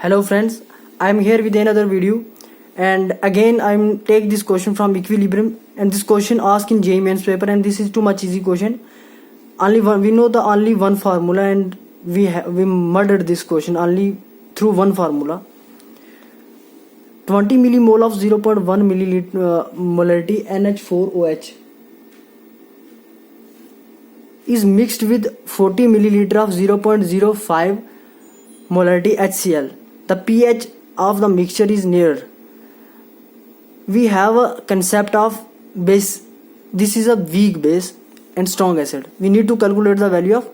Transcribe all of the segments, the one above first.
Hello friends, I am here with another video, and again I am take this question from equilibrium, and this question asked in JEE Mains paper, and this is too much easy question. Only one, we know the only one formula, and we murdered this question only through one formula. 20 millimole of 0.1 milliliter molarity NH4OH is mixed with 40 milliliter of 0.05 molarity HCl. The pH of the mixture is near. We have a concept of base. This is a weak base and strong acid. We need to calculate the value of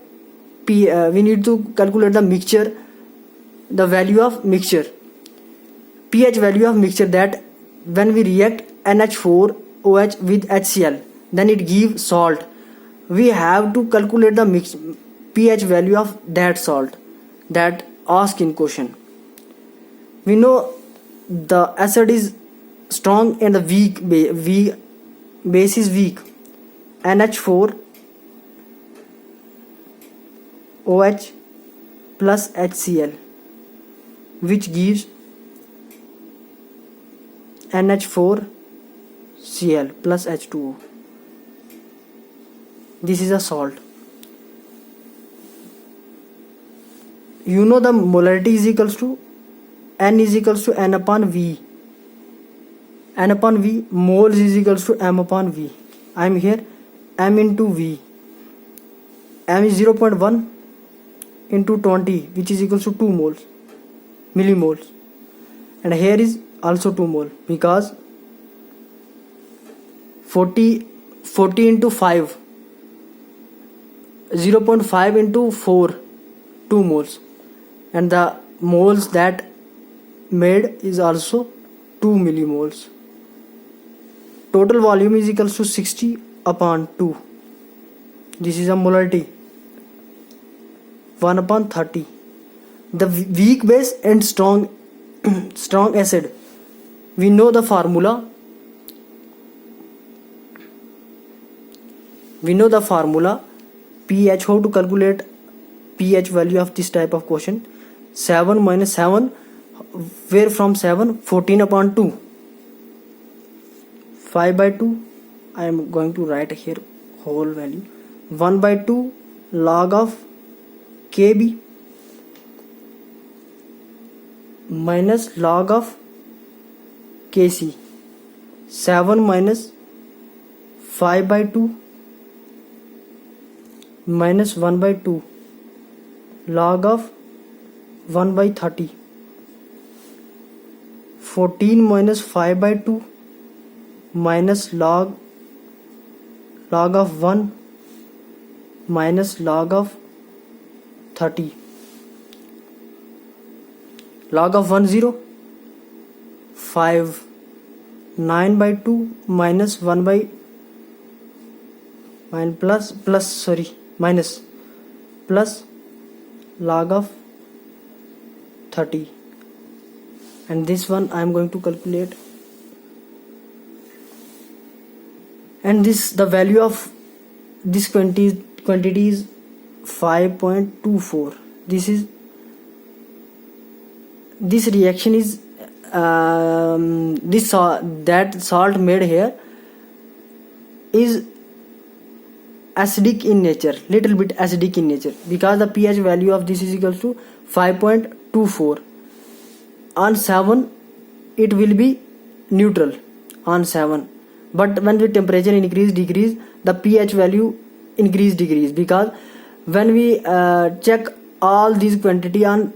we need to calculate the mixture, the value of mixture, pH value of mixture, that when we react NH4OH with HCl, then it gives salt. We have to calculate the pH value of that salt that asked in question. We know the acid is strong and the base is weak. NH4OH plus HCl, which gives NH4Cl plus H2O. This is a salt. You know the molarity is equals to N is equals to N upon V. N upon V, moles is equals to M upon V. I am here M into V. M is 0.1 into 20, which is equals to 2 moles, millimoles. And here is also 2 mole, because 40 into 5, 0.5 into 4, 2 moles. And the moles that made is also 2 millimoles. Total volume is equals to 60 upon 2. This is a molarity, 1 upon 30. The weak base and strong acid, we know the formula. pH. How to calculate pH value of this type of question? 7 minus 7, where from 7, 14 upon 2, 5 by 2. I am going to write here whole value, 1 by 2 log of Kb minus log of Kc. 7 minus 5 by 2 minus 1 by 2 log of 1 by 30. 14 minus 5 by 2 minus log of 1 minus log of 30. Log of 1 0. 5. 9 by 2 minus 1 by minus plus log of 30. And this one I am going to calculate, and the value of this quantity is 5.24. This reaction is that salt made here is acidic in nature, little bit acidic in nature, because the pH value of this is equals to 5.24. On 7 it will be neutral on 7, but when the temperature decrease, the pH value decrease, because when we check all these quantity on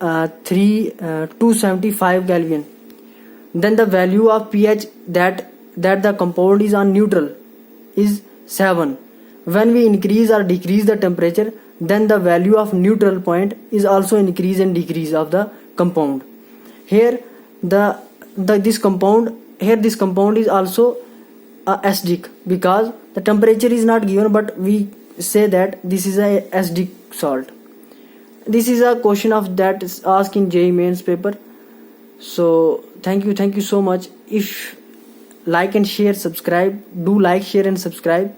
275 Kelvin, then the value of pH that the compound is on neutral is 7. When we increase or decrease the temperature, then the value of neutral point is also increase and decrease of the compound. Here this compound is also acidic, because the temperature is not given, but we say that this is a acidic salt. This is a question of that is asked in JEE Mains paper. So thank you so much. If like and share, subscribe, do like, share and subscribe.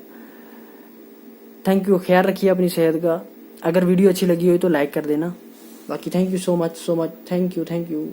Thank you. ख्याल रखिए अपनी सेहत का. अगर video अच्छी लगी हो तो लाइक कर देना. बाकी thank you so much, thank you.